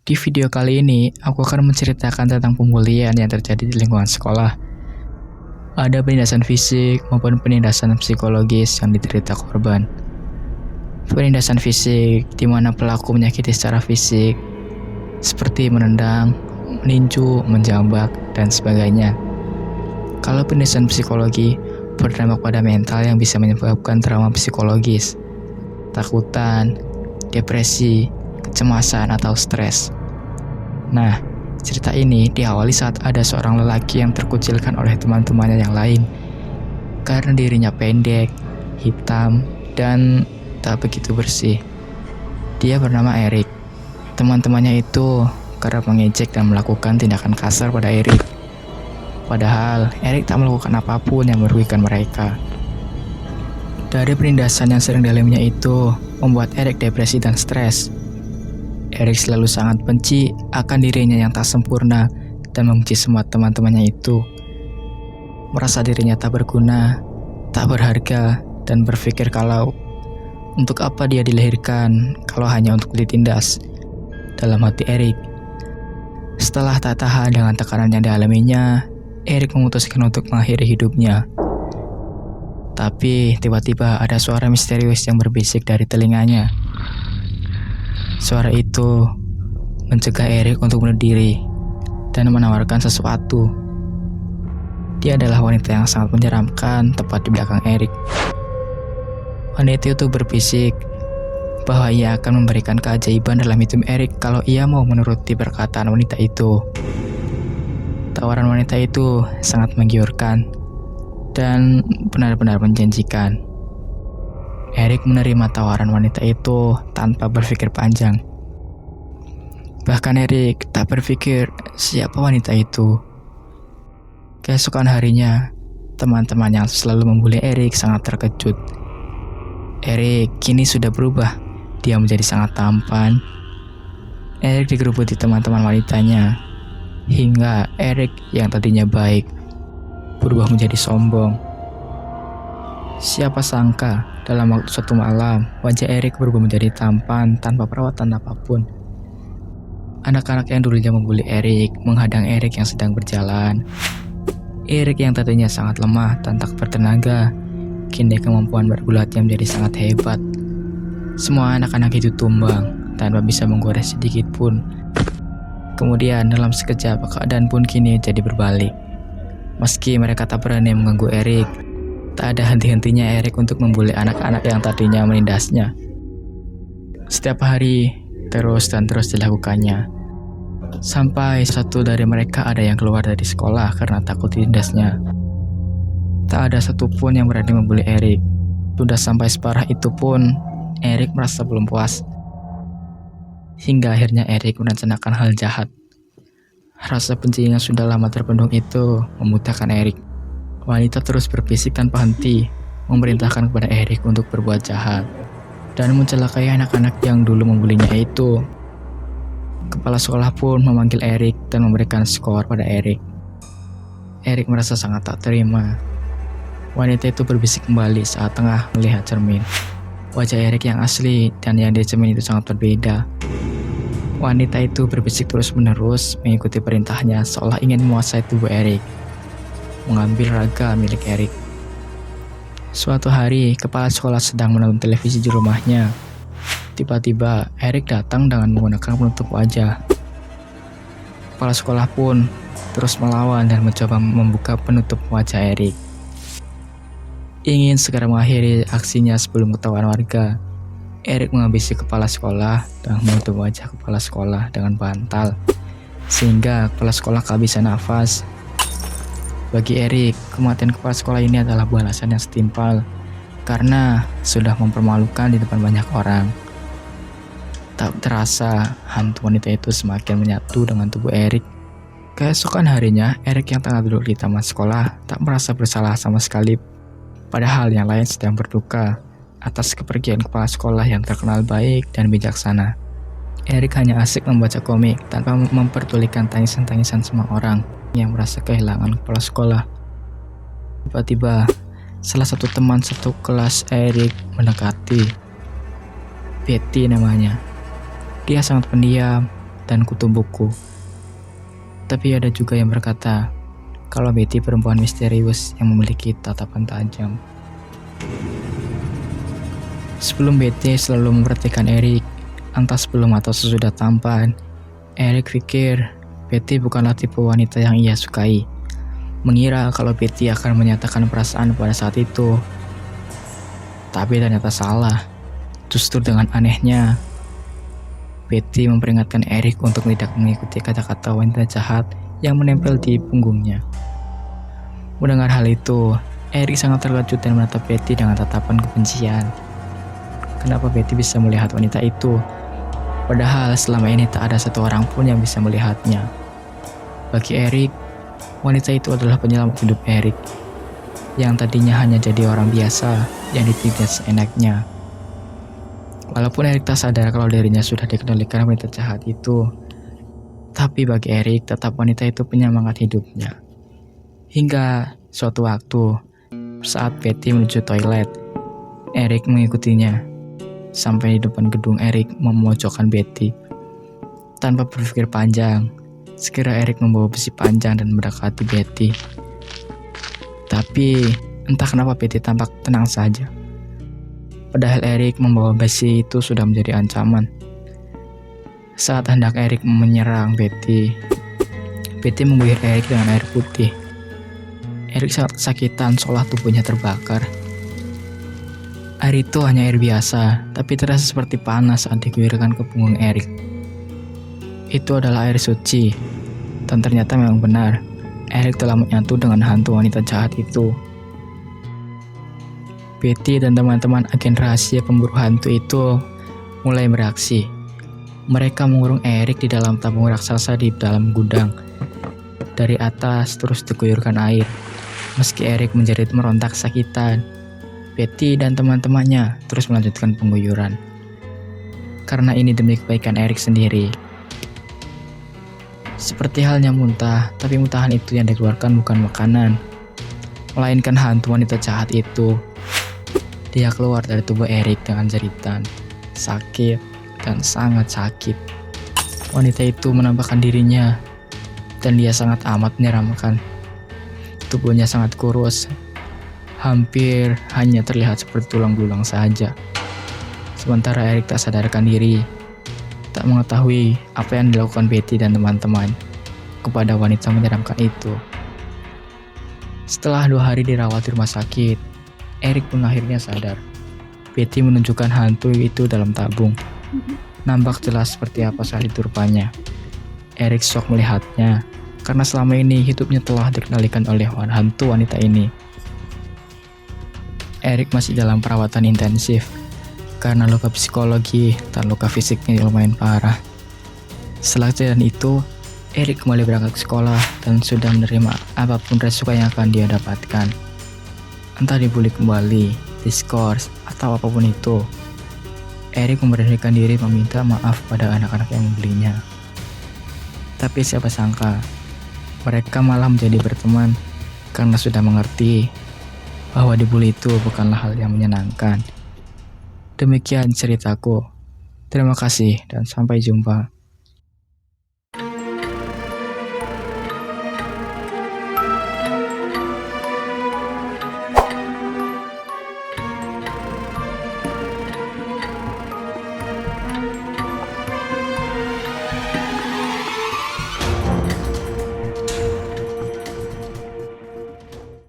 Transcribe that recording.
Di video kali ini, aku akan menceritakan tentang pembulian yang terjadi di lingkungan sekolah. Ada penindasan fisik maupun penindasan psikologis yang diderita korban. Penindasan fisik di mana pelaku menyakiti secara fisik, seperti menendang, meninju, menjambak, dan sebagainya. Kalau penindasan psikologi berdampak pada mental yang bisa menyebabkan trauma psikologis, takutan, depresi, kecemasan, atau stres. Nah, cerita ini diawali saat ada seorang lelaki yang terkucilkan oleh teman-temannya yang lain karena dirinya pendek, hitam, dan tak begitu bersih. Dia bernama Erik. Teman-temannya itu kerap mengejek dan melakukan tindakan kasar pada Erik. Padahal Erik tak melakukan apapun yang merugikan mereka. Dari penindasan yang sering dialaminya itu membuat Erik depresi dan stres. Erik selalu sangat benci akan dirinya yang tak sempurna dan membenci semua teman-temannya itu. Merasa dirinya tak berguna, tak berharga, dan berpikir kalau untuk apa dia dilahirkan kalau hanya untuk ditindas. Dalam hati Erik. Setelah tak tahan dengan tekanan yang dialaminya, Erik memutuskan untuk mengakhiri hidupnya. Tapi tiba-tiba ada suara misterius yang berbisik dari telinganya. Suara itu mencegah Erik untuk bunuh diri dan menawarkan sesuatu. Dia adalah wanita yang sangat menyeramkan tepat di belakang Erik. Wanita itu berbisik bahwa ia akan memberikan keajaiban dalam hidup Erik kalau ia mau menuruti perkataan wanita itu. Tawaran wanita itu sangat menggiurkan dan benar-benar menjanjikan. Erik menerima tawaran wanita itu tanpa berpikir panjang. Bahkan Erik tak berpikir siapa wanita itu. Keesokan harinya, teman-teman yang selalu membuli Erik sangat terkejut. Erik kini sudah berubah. Dia menjadi sangat tampan. Erik digerubuti teman-teman wanitanya. Hingga Erik yang tadinya baik berubah menjadi sombong. Siapa sangka dalam waktu satu malam wajah Erik berubah menjadi tampan tanpa perawatan apapun. Anak-anak yang dulunya membuli Erik menghadang Erik yang sedang berjalan. Erik yang tadinya sangat lemah dan tak bertenaga, kini kemampuan bergulatnya menjadi sangat hebat. Semua anak-anak itu tumbang tanpa bisa menggores sedikit pun. Kemudian dalam sekejap keadaan pun kini jadi berbalik. Meski mereka tak berani mengganggu Erik, tak ada henti-hentinya Erik untuk membuli anak-anak yang tadinya menindasnya. Setiap hari terus dan terus dilakukannya. Sampai satu dari mereka ada yang keluar dari sekolah karena takut ditindasnya. Tak ada satupun yang berani membuli Erik. Sudah sampai separah itu pun, Erik merasa belum puas. Hingga akhirnya Erik merencanakan hal jahat. Rasa benci yang sudah lama terpendam itu membutakan Erik. Wanita terus berbisik tanpa henti, memerintahkan kepada Erik untuk berbuat jahat dan mencelakai anak-anak yang dulu membulinya itu. Kepala sekolah pun memanggil Erik dan memberikan skor pada Erik. Erik merasa sangat tak terima. Wanita itu berbisik kembali saat tengah melihat cermin. Wajah Erik yang asli dan yang di cermin itu sangat berbeda. Wanita itu berbisik terus-menerus mengikuti perintahnya seolah ingin menguasai tubuh Erik, mengambil raga milik Erik. Suatu hari, kepala sekolah sedang menonton televisi di rumahnya. Tiba-tiba, Erik datang dengan menggunakan penutup wajah. Kepala sekolah pun terus melawan dan mencoba membuka penutup wajah Erik. Ingin segera mengakhiri aksinya sebelum ketahuan warga. Erik menghabisi kepala sekolah dan menutup wajah kepala sekolah dengan bantal, sehingga kepala sekolah kehabisan nafas. Bagi Erik, kematian kepala sekolah ini adalah balasan yang setimpal karena sudah mempermalukan di depan banyak orang. Tak terasa, hantu wanita itu semakin menyatu dengan tubuh Erik. Keesokan harinya, Erik yang tengah duduk di taman sekolah tak merasa bersalah sama sekali. Padahal yang lain sedang berduka atas kepergian kepala sekolah yang terkenal baik dan bijaksana. Erik hanya asik membaca komik tanpa memperdulikan tangisan-tangisan semua orang yang merasa kehilangan kepala sekolah. Tiba-tiba, salah satu teman satu kelas Erik mendekati. Betty namanya. Dia sangat pendiam, dan kutumbukku. Tapi ada juga yang berkata kalau Betty perempuan misterius yang memiliki tatapan tajam. Sebelum Betty selalu memperhatikan Eric, entah sebelum atau sesudah tampan. Eric pikir Betty bukanlah tipe wanita yang ia sukai. Mengira kalau Betty akan menyatakan perasaan pada saat itu. Tapi ternyata salah. Justru dengan anehnya, Betty memperingatkan Eric untuk tidak mengikuti kata-kata wanita jahat yang menempel di punggungnya. Mendengar hal itu, Eric sangat terkejut dan menatap Betty dengan tatapan kebencian. Kenapa Betty bisa melihat wanita itu? Padahal selama ini tak ada satu orang pun yang bisa melihatnya. Bagi Eric, wanita itu adalah penyelamat hidup Eric, yang tadinya hanya jadi orang biasa yang ditindas seenaknya. Walaupun Eric tak sadar kalau dirinya sudah dikendalikan wanita jahat itu, tapi bagi Eric tetap wanita itu penyemangat hidupnya. Hingga suatu waktu, saat Betty menuju toilet, Eric mengikutinya. Sampai di depan gedung, Eric memojokkan Betty. Tanpa berpikir panjang, segera Eric membawa besi panjang dan mendekati Betty. Tapi entah kenapa Betty tampak tenang saja. Padahal Eric membawa besi itu sudah menjadi ancaman. Saat hendak Eric menyerang Betty, Betty mengguyur Eric dengan air putih. Eric sangat kesakitan seolah tubuhnya terbakar. Air itu hanya air biasa, tapi terasa seperti panas saat diguyurkan ke punggung Eric. Itu adalah air suci, dan ternyata memang benar. Eric telah menyatu dengan hantu wanita jahat itu. Betty dan teman-teman agen rahasia pemburu hantu itu mulai bereaksi. Mereka mengurung Eric di dalam tabung raksasa di dalam gudang. Dari atas terus diguyurkan air. Meski Eric menjerit merontak kesakitan, Betty dan teman-temannya terus melanjutkan pengguyuran. Karena ini demi kebaikan Eric sendiri. Seperti halnya muntah, tapi muntahan itu yang dikeluarkan bukan makanan, melainkan hantu wanita jahat itu. Dia keluar dari tubuh Eric dengan jeritan, sakit, dan sangat sakit. Wanita itu menampakkan dirinya, dan dia sangat amat menyeramkan. Tubuhnya sangat kurus, hampir hanya terlihat seperti tulang belulang saja. Sementara Eric tak sadarkan diri, tak mengetahui apa yang dilakukan Betty dan teman-teman kepada wanita menyeramkan itu. Setelah 2 hari dirawat di rumah sakit, Eric pun akhirnya sadar. Betty menunjukkan hantu itu dalam tabung. Nampak jelas seperti apa saat itu rupanya. Eric shock melihatnya, karena selama ini hidupnya telah dikendalikan oleh hantu wanita ini. Eric masih dalam perawatan intensif, karena luka psikologi dan luka fisiknya lumayan parah. Setelah kejadian itu, Eric kembali berangkat ke sekolah dan sudah menerima apapun resiko yang akan dia dapatkan. Entah dibully kembali, diskors, atau apapun itu, Eric memberanikan diri meminta maaf pada anak-anak yang membulinya. Tapi siapa sangka, mereka malah menjadi berteman karena sudah mengerti bahwa dibully itu bukanlah hal yang menyenangkan. Demikian ceritaku. Terima kasih dan sampai jumpa.